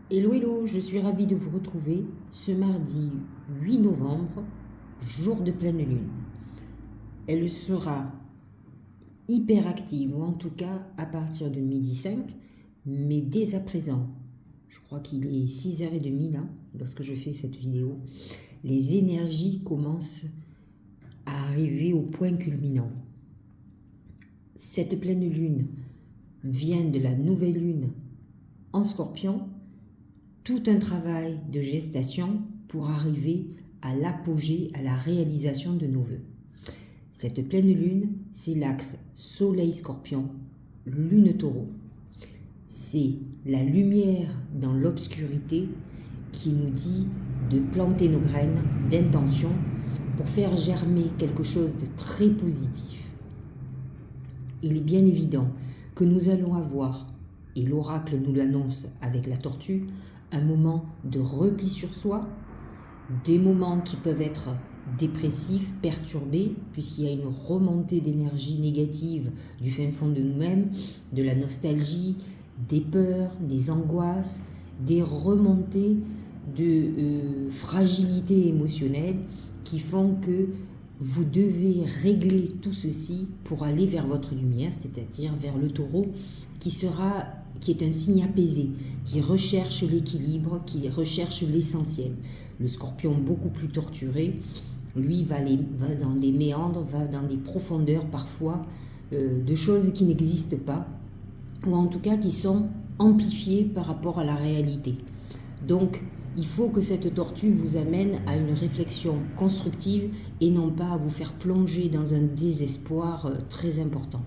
Hello, hello, je suis ravie de vous retrouver ce mardi 8 novembre, jour de pleine lune. Elle sera hyper active, ou en tout cas à partir de midi 5, mais dès à présent, je crois qu'il est 6h30 là, lorsque je fais cette vidéo, les énergies commencent à arriver au point culminant. Cette pleine lune vient de la nouvelle lune en Scorpion, tout un travail de gestation pour arriver à l'apogée, à la réalisation de nos vœux. Cette pleine lune, c'est l'axe Soleil-Scorpion, Lune-Taureau. C'est la lumière dans l'obscurité qui nous dit de planter nos graines d'intention pour faire germer quelque chose de très positif. Il est bien évident que nous allons avoir, et l'oracle nous l'annonce avec la tortue, un moment de repli sur soi, des moments qui peuvent être dépressifs, perturbés, puisqu'il y a une remontée d'énergie négative du fin fond de nous-mêmes, de la nostalgie, des peurs, des angoisses, des remontées de fragilité émotionnelle qui font que vous devez régler tout ceci pour aller vers votre lumière, c'est-à-dire vers le taureau qui est un signe apaisé, qui recherche l'équilibre, qui recherche l'essentiel. Le scorpion beaucoup plus torturé, lui va dans des méandres, va dans des profondeurs parfois de choses qui n'existent pas, ou en tout cas qui sont amplifiées par rapport à la réalité. Donc, il faut que cette tortue vous amène à une réflexion constructive et non pas à vous faire plonger dans un désespoir très important.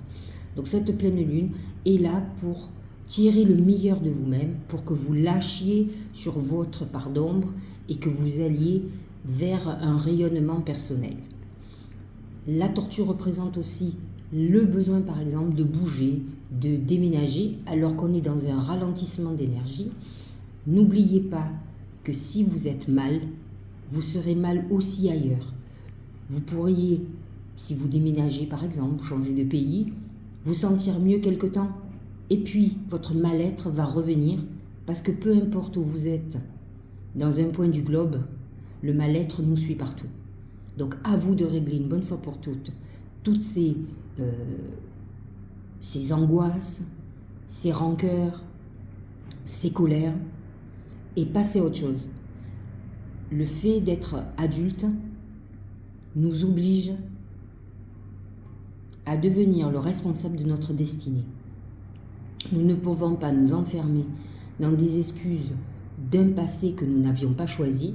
Donc cette pleine lune est là pour tirer le meilleur de vous-même, pour que vous lâchiez sur votre part d'ombre et que vous alliez vers un rayonnement personnel. La tortue représente aussi le besoin par exemple de bouger, de déménager alors qu'on est dans un ralentissement d'énergie. N'oubliez pas que si vous êtes mal, vous serez mal aussi ailleurs. Vous pourriez, si vous déménagez par exemple, changer de pays, vous sentir mieux quelque temps, et puis votre mal-être va revenir, parce que peu importe où vous êtes, dans un point du globe, le mal-être nous suit partout. Donc à vous de régler une bonne fois pour toutes ces angoisses, ces rancœurs, ces colères, et passer à autre chose. Le fait d'être adulte nous oblige à devenir le responsable de notre destinée. Nous ne pouvons pas nous enfermer dans des excuses d'un passé que nous n'avions pas choisi.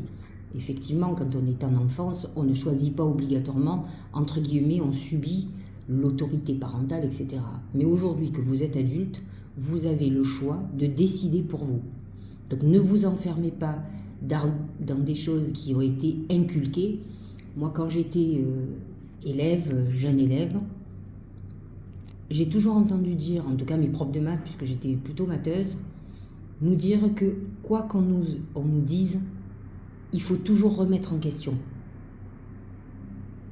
Effectivement, quand on est en enfance, on ne choisit pas obligatoirement, entre guillemets, on subit l'autorité parentale, etc. Mais aujourd'hui que vous êtes adulte, vous avez le choix de décider pour vous. Donc ne vous enfermez pas dans des choses qui ont été inculquées. Moi, quand j'étais jeune élève, j'ai toujours entendu dire, en tout cas mes profs de maths, puisque j'étais plutôt matheuse, nous dire que quoi qu'on nous dise, il faut toujours remettre en question.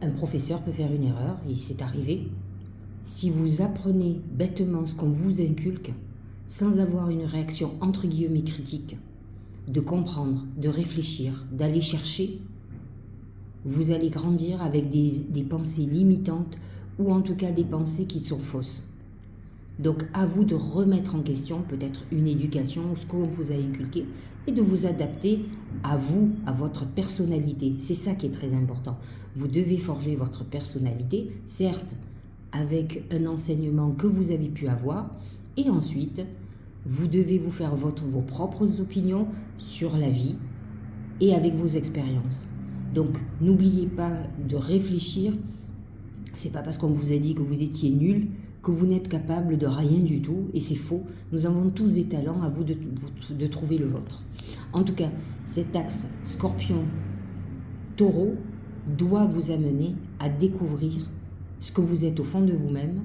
Un professeur peut faire une erreur, et c'est arrivé. Si vous apprenez bêtement ce qu'on vous inculque, sans avoir une réaction entre guillemets critique, de comprendre, de réfléchir, d'aller chercher, vous allez grandir avec des pensées limitantes ou en tout cas des pensées qui sont fausses. Donc à vous de remettre en question peut-être une éducation ou ce qu'on vous a inculqué et de vous adapter à vous, à votre personnalité. C'est ça qui est très important. Vous devez forger votre personnalité, certes avec un enseignement que vous avez pu avoir, et ensuite vous devez vous faire vos propres opinions sur la vie et avec vos expériences. Donc n'oubliez pas de réfléchir. C'est pas parce qu'on vous a dit que vous étiez nul que vous n'êtes capable de rien du tout, et c'est faux. Nous avons tous des talents, à vous de trouver le vôtre. En tout cas, cet axe Scorpion-Taureau doit vous amener à découvrir ce que vous êtes au fond de vous-même,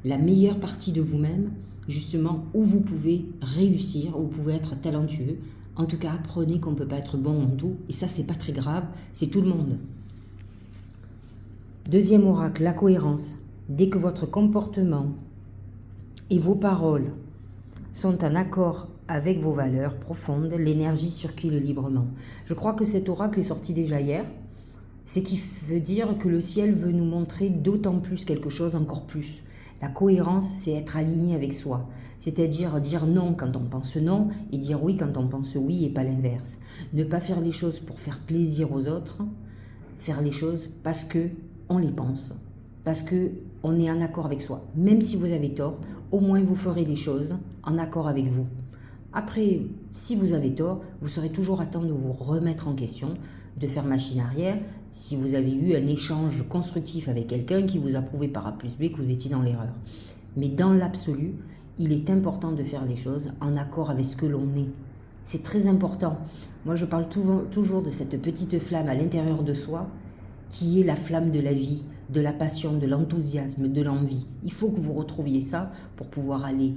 la meilleure partie de vous-même, justement où vous pouvez réussir, où vous pouvez être talentueux. En tout cas, apprenez qu'on ne peut pas être bon en tout, et ça, c'est pas très grave, c'est tout le monde. Deuxième oracle, la cohérence. Dès que votre comportement et vos paroles sont en accord avec vos valeurs profondes, l'énergie circule librement. Je crois que cet oracle est sorti déjà hier. C'est qui veut dire que le ciel veut nous montrer d'autant plus quelque chose, encore plus. La cohérence, c'est être aligné avec soi. C'est-à-dire dire non quand on pense non et dire oui quand on pense oui et pas l'inverse. Ne pas faire les choses pour faire plaisir aux autres, faire les choses parce que on les pense, parce que on est en accord avec soi. Même si vous avez tort, au moins vous ferez les choses en accord avec vous. Après, si vous avez tort, vous serez toujours à temps de vous remettre en question, de faire machine arrière, si vous avez eu un échange constructif avec quelqu'un qui vous a prouvé par A plus B que vous étiez dans l'erreur. Mais dans l'absolu, il est important de faire les choses en accord avec ce que l'on est. C'est très important. Moi, je parle toujours de cette petite flamme à l'intérieur de soi qui est la flamme de la vie, de la passion, de l'enthousiasme, de l'envie. Il faut que vous retrouviez ça pour pouvoir aller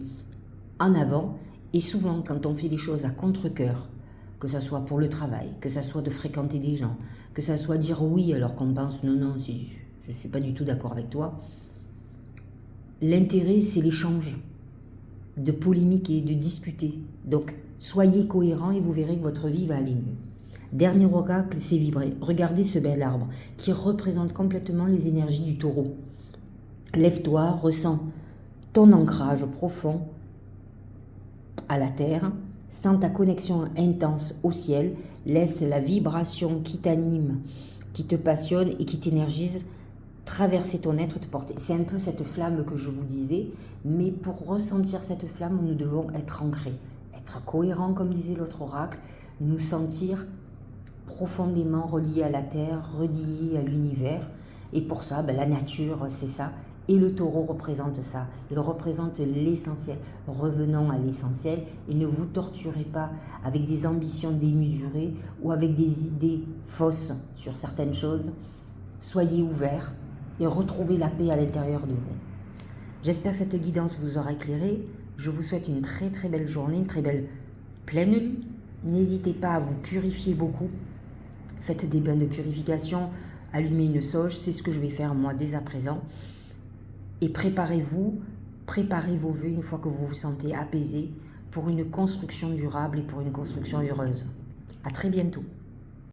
en avant. Et souvent, quand on fait les choses à contre-cœur, que ce soit pour le travail, que ce soit de fréquenter des gens, que ce soit dire oui alors qu'on pense non, si je ne suis pas du tout d'accord avec toi, l'intérêt, c'est l'échange, de polémiquer, de discuter. Donc, soyez cohérents et vous verrez que votre vie va aller mieux. Dernier oracle, c'est vibrer. Regardez ce bel arbre qui représente complètement les énergies du taureau. Lève-toi, ressens ton ancrage profond à la terre, sens ta connexion intense au ciel, laisse la vibration qui t'anime, qui te passionne et qui t'énergise traverser ton être, te porter. C'est un peu cette flamme que je vous disais, mais pour ressentir cette flamme, nous devons être ancrés, être cohérents comme disait l'autre oracle, nous sentir profondément reliés à la terre, reliés à l'univers. Et pour ça, la nature, c'est ça. Et le taureau représente ça. Il représente l'essentiel. Revenons à l'essentiel et ne vous torturez pas avec des ambitions démesurées ou avec des idées fausses sur certaines choses. Soyez ouverts et retrouvez la paix à l'intérieur de vous. J'espère que cette guidance vous aura éclairé. Je vous souhaite une très très belle journée, une très belle pleine lune. N'hésitez pas à vous purifier beaucoup. Faites des bains de purification, allumez une sauge, c'est ce que je vais faire moi dès à présent. Et préparez vos vœux une fois que vous vous sentez apaisé pour une construction durable et pour une construction heureuse. À très bientôt.